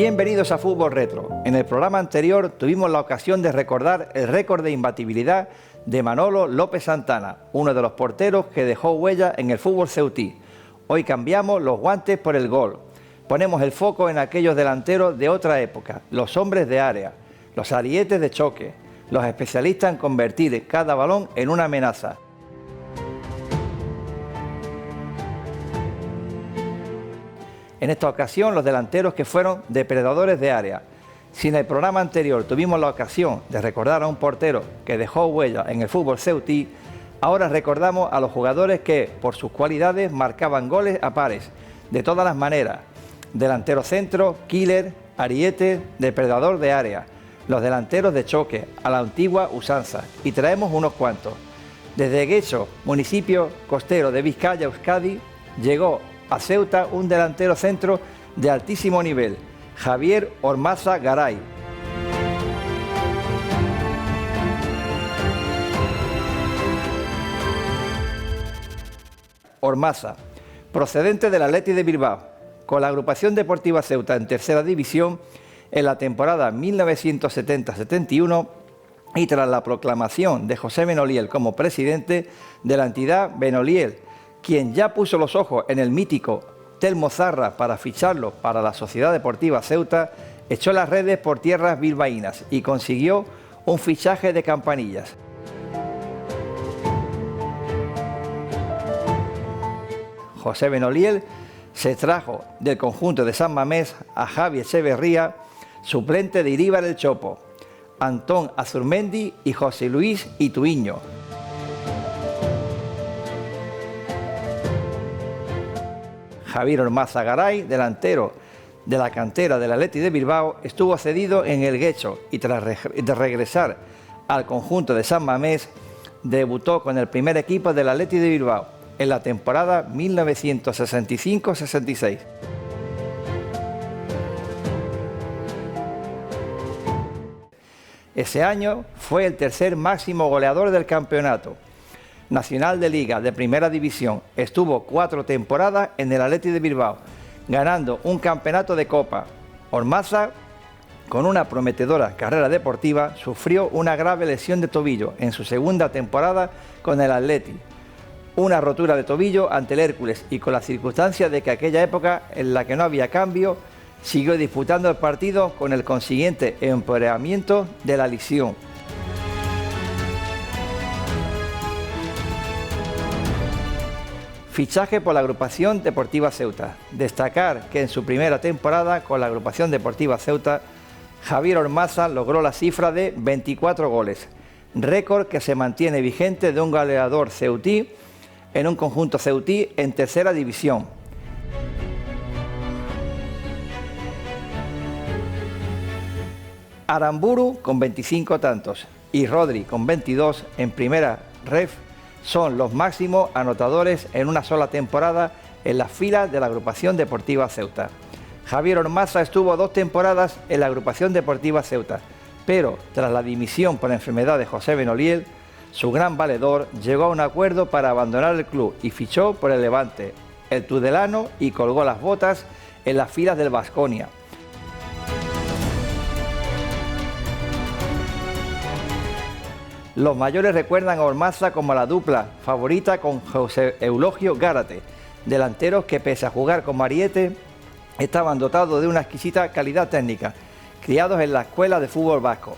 Bienvenidos a Fútbol Retro. En el programa anterior tuvimos la ocasión de recordar el récord de imbatibilidad de Manolo López Santana, uno de los porteros que dejó huella en el fútbol ceutí. Hoy cambiamos los guantes por el gol. Ponemos el foco en aquellos delanteros de otra época, los hombres de área, los arietes de choque, los especialistas en convertir cada balón en una amenaza. En esta ocasión, los delanteros que fueron depredadores de área. Si en el programa anterior tuvimos la ocasión de recordar a un portero que dejó huella en el fútbol ceutí, ahora recordamos a los jugadores que, por sus cualidades, marcaban goles a pares, de todas las maneras. Delantero centro, killer, ariete, depredador de área, los delanteros de choque, a la antigua usanza, y traemos unos cuantos. Desde Guecho, municipio costero de Vizcaya, Euskadi, llegó a Ceuta un delantero centro de altísimo nivel, Javier Ormaza Garay. Ormaza, procedente del Athletic de Bilbao, con la agrupación deportiva Ceuta en tercera división en la temporada 1970-71 y tras la proclamación de José Benoliel como presidente de la entidad Benoliel, quien ya puso los ojos en el mítico Telmo Zarra para ficharlo para la Sociedad Deportiva Ceuta, echó las redes por tierras bilbaínas y consiguió un fichaje de campanillas. José Benoliel se trajo del conjunto de San Mamés a Javi Echeverría, suplente de Iríbar el Chopo, Antón Azurmendi y José Luis Ituiño. Javier Ormaza Garay, delantero de la cantera del Athletic de Bilbao, estuvo cedido en el Guecho y tras regresar al conjunto de San Mamés, debutó con el primer equipo del Athletic de Bilbao en la temporada 1965-66. Ese año fue el tercer máximo goleador del campeonato nacional de Liga de Primera División. Estuvo 4 temporadas en el Athletic de Bilbao, ganando un campeonato de Copa. Ormaza, con una prometedora carrera deportiva, sufrió una grave lesión de tobillo en su segunda temporada con el Athletic. Una rotura de tobillo ante el Hércules y con la circunstancia de que aquella época en la que no había cambio, siguió disputando el partido con el consiguiente empeoramiento de la lesión. Fichaje por la agrupación deportiva Ceuta. Destacar que en su primera temporada con la agrupación deportiva Ceuta, Javier Ormaza logró la cifra de 24 goles, récord que se mantiene vigente de un goleador ceutí en un conjunto ceutí en tercera división. Aramburu con 25 tantos y Rodri con 22 en primera ref son los máximos anotadores en una sola temporada en las filas de la agrupación deportiva Ceuta. Javier Ormaza estuvo 2 temporadas en la agrupación deportiva Ceuta, pero tras la dimisión por enfermedad de José Benoliel, su gran valedor llegó a un acuerdo para abandonar el club y fichó por el Levante, el tudelano, y colgó las botas en las filas del Baskonia. Los mayores recuerdan a Ormaza como la dupla favorita con José Eulogio Gárate, delanteros que pese a jugar como ariete estaban dotados de una exquisita calidad técnica, criados en la escuela de fútbol vasco.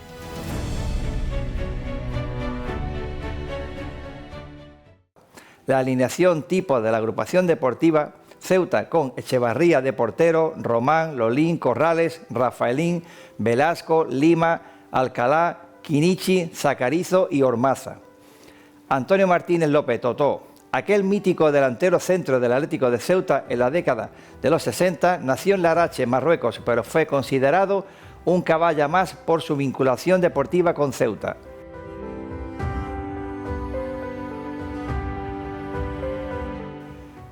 La alineación tipo de la agrupación deportiva Ceuta con Echevarría de portero, Román, Lolín, Corrales, Rafaelín, Velasco, Lima, Alcalá, Quinichi, Zacarizo y Ormaza. Antonio Martínez López Totó, aquel mítico delantero centro del Atlético de Ceuta en la década de los 60, nació en Larache, Marruecos, pero fue considerado un caballa más por su vinculación deportiva con Ceuta.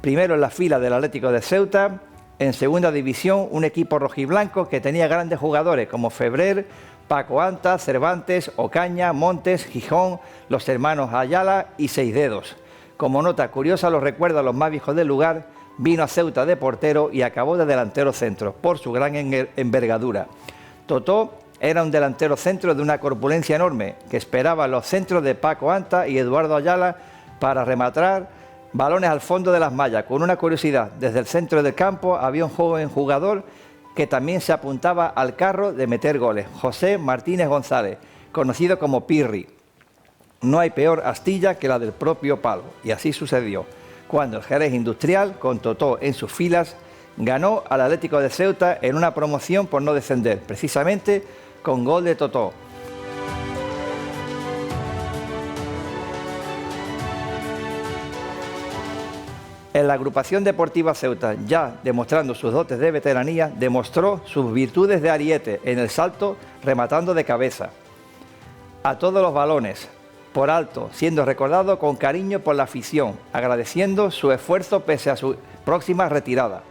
Primero en la fila del Atlético de Ceuta, en segunda división un equipo rojiblanco que tenía grandes jugadores como Febrer, Paco Anta, Cervantes, Ocaña, Montes, Gijón, los hermanos Ayala y Seisdedos. Como nota curiosa, los recuerdan los más viejos del lugar, vino a Ceuta de portero y acabó de delantero centro, por su gran envergadura. Totó era un delantero centro de una corpulencia enorme, que esperaba los centros de Paco Anta y Eduardo Ayala para rematar balones al fondo de las mallas. Con una curiosidad, desde el centro del campo había un joven jugador que también se apuntaba al carro de meter goles, José Martínez González, conocido como Pirri. No hay peor astilla que la del propio palo, y así sucedió, cuando el Jerez Industrial, con Totó en sus filas, ganó al Atlético de Ceuta en una promoción por no descender, precisamente con gol de Totó. En la agrupación deportiva Ceuta, ya demostrando sus dotes de veteranía, demostró sus virtudes de ariete en el salto, rematando de cabeza a todos los balones, por alto, siendo recordado con cariño por la afición, agradeciendo su esfuerzo pese a su próxima retirada.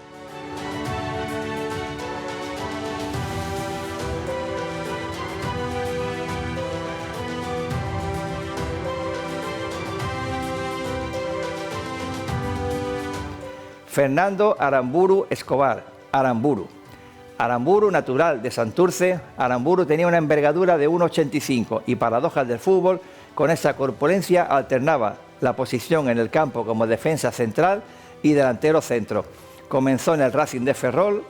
Fernando Aramburu Escobar, Aramburu. Aramburu, natural de Santurce, Aramburu tenía una envergadura de 1,85 y, paradojas del fútbol, con esa corpulencia alternaba la posición en el campo como defensa central y delantero centro. Comenzó en el Racing de Ferrol,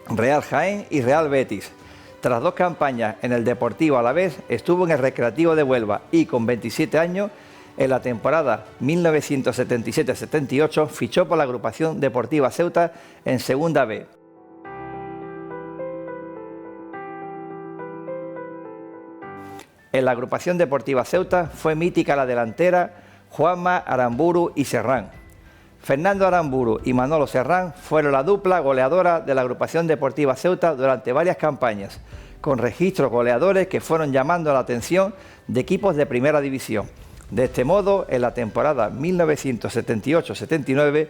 Real Jaén y Real Betis. Tras 2 campañas en el Deportivo Alavés, estuvo en el Recreativo de Huelva y, con 27 años, en la temporada 1977-78 fichó por la agrupación deportiva Ceuta en Segunda B. En la agrupación deportiva Ceuta fue mítica la delantera Juanma Aramburu y Serrán. Fernando Aramburu y Manolo Serrán fueron la dupla goleadora de la agrupación deportiva Ceuta durante varias campañas, con registros goleadores que fueron llamando la atención de equipos de primera división. De este modo, en la temporada 1978-79,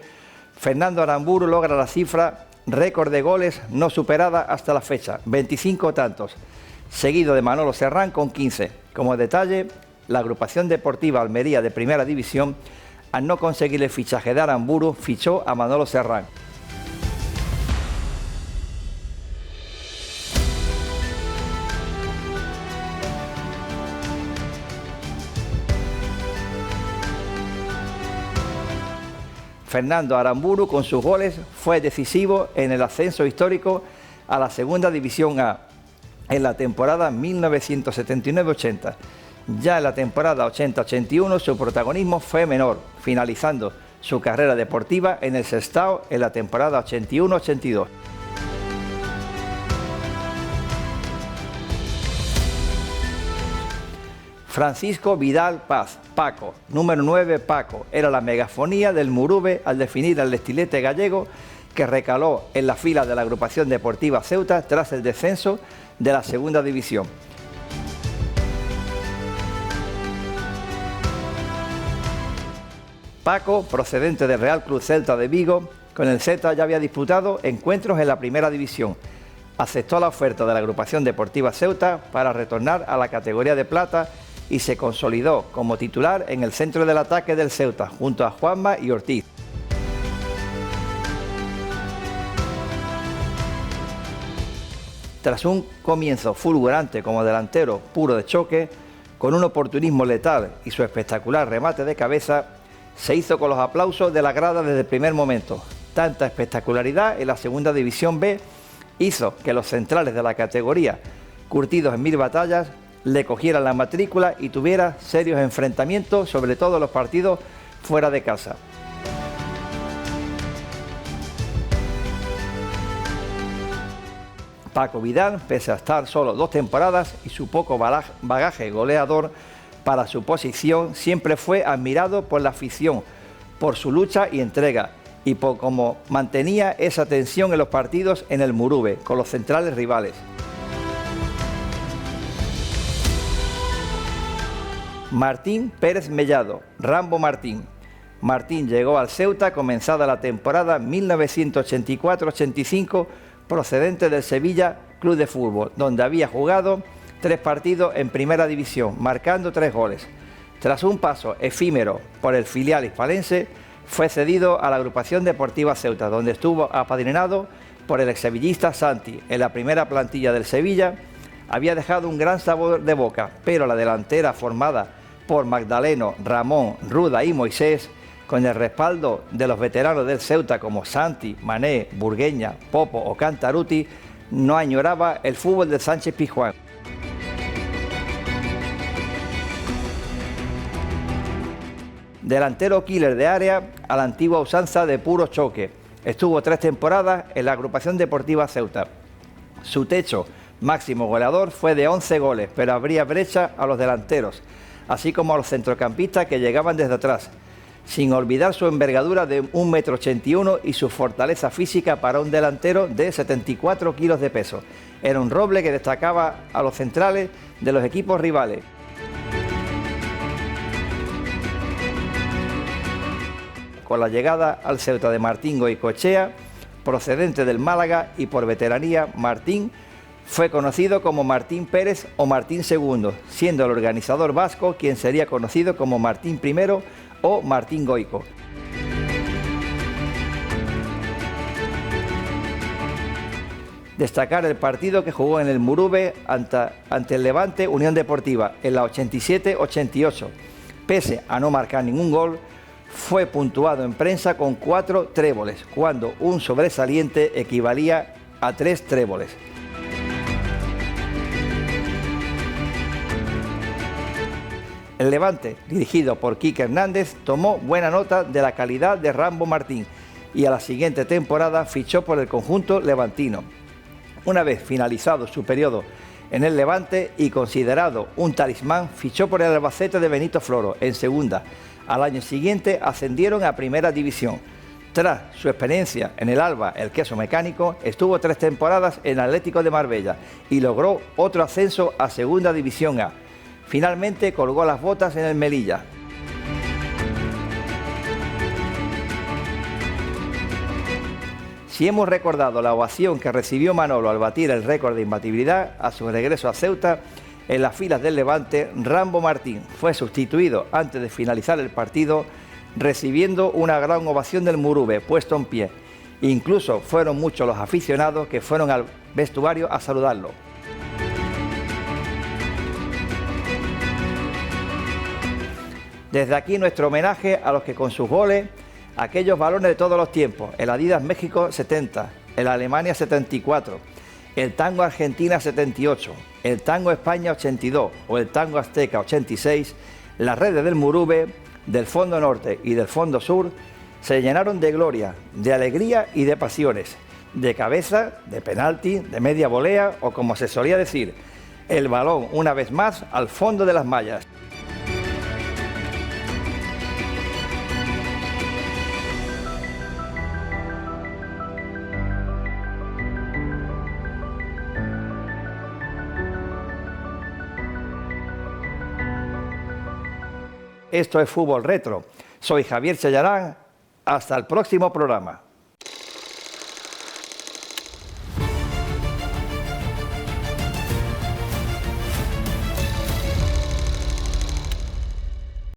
Fernando Aramburu logra la cifra récord de goles no superada hasta la fecha, 25 tantos, seguido de Manolo Serrán con 15. Como detalle, la agrupación deportiva Almería de Primera División, al no conseguir el fichaje de Aramburu, fichó a Manolo Serrán. Fernando Aramburu, con sus goles, fue decisivo en el ascenso histórico a la Segunda División A en la temporada 1979-80. Ya en la temporada 80-81 su protagonismo fue menor, finalizando su carrera deportiva en el Sestao en la temporada 81-82. Francisco Vidal Paz, Paco, número 9 Paco, era la megafonía del Murube al definir al estilete gallego que recaló en la fila de la agrupación deportiva Ceuta tras el descenso de la Segunda División. Paco, procedente del Real Club Celta de Vigo, con el Celta ya había disputado encuentros en la Primera División. Aceptó la oferta de la agrupación deportiva Ceuta para retornar a la categoría de plata y se consolidó como titular en el centro del ataque del Ceuta, junto a Juanma y Ortiz. Tras un comienzo fulgurante como delantero puro de choque, con un oportunismo letal y su espectacular remate de cabeza, se hizo con los aplausos de la grada desde el primer momento. Tanta espectacularidad en la Segunda División B hizo que los centrales de la categoría, curtidos en 1000 batallas, le cogieran la matrícula y tuviera serios enfrentamientos, sobre todo en los partidos fuera de casa. Paco Vidal, pese a estar solo 2 temporadas y su poco bagaje goleador para su posición, siempre fue admirado por la afición, por su lucha y entrega, y por cómo mantenía esa tensión en los partidos en el Murube, con los centrales rivales. Martín Pérez Mellado, Rambo Martín. Martín llegó al Ceuta comenzada la temporada 1984-85, procedente del Sevilla Club de Fútbol, donde había jugado 3 partidos en Primera División, marcando 3 goles. Tras un paso efímero por el filial hispalense, fue cedido a la Agrupación Deportiva Ceuta, donde estuvo apadrinado por el exsevillista Santi. En la primera plantilla del Sevilla había dejado un gran sabor de boca, pero la delantera formada por Magdaleno, Ramón, Ruda y Moisés, con el respaldo de los veteranos del Ceuta como Santi, Mané, Burgueña, Popo o Cantaruti, no añoraba el fútbol de Sánchez Pizjuán. Delantero killer de área a la antigua usanza de puro choque. Estuvo 3 temporadas en la Agrupación Deportiva Ceuta. Su techo máximo goleador fue de 11 goles, pero abría brecha a los delanteros, así como a los centrocampistas que llegaban desde atrás, sin olvidar su envergadura de 1,81 m y su fortaleza física para un delantero de 74 kilos de peso. Era un roble que destacaba a los centrales de los equipos rivales. Con la llegada al Ceuta de Martín Goicoechea, procedente del Málaga, y por veteranía, Martín fue conocido como Martín Pérez o Martín II, siendo el organizador vasco quien sería conocido como Martín I o Martín Goico. Destacar el partido que jugó en el Murube ante el Levante Unión Deportiva en la 87-88. Pese a no marcar ningún gol, fue puntuado en prensa con 4 tréboles, cuando un sobresaliente equivalía a 3 tréboles. El Levante, dirigido por Quique Hernández, tomó buena nota de la calidad de Rambo Martín y a la siguiente temporada fichó por el conjunto levantino. Una vez finalizado su periodo en el Levante y considerado un talismán, fichó por el Albacete de Benito Floro en segunda. Al año siguiente ascendieron a Primera División. Tras su experiencia en el Alba, el queso mecánico, estuvo 3 temporadas en Atlético de Marbella y logró otro ascenso a Segunda División A. Finalmente colgó las botas en el Melilla. Si hemos recordado la ovación que recibió Manolo al batir el récord de imbatibilidad a su regreso a Ceuta, en las filas del Levante, Rambo Martín fue sustituido antes de finalizar el partido, recibiendo una gran ovación del Murube, puesto en pie. Incluso fueron muchos los aficionados que fueron al vestuario a saludarlo. Desde aquí nuestro homenaje a los que con sus goles, aquellos balones de todos los tiempos, el Adidas México 70, el Alemania 74, el Tango Argentina 78, el Tango España 82 o el Tango Azteca 86, las redes del Murube, del Fondo Norte y del Fondo Sur se llenaron de gloria, de alegría y de pasiones, de cabeza, de penalti, de media volea o, como se solía decir, el balón una vez más al fondo de las mallas. Esto es Fútbol Retro. Soy Javier Chayarán. Hasta el próximo programa.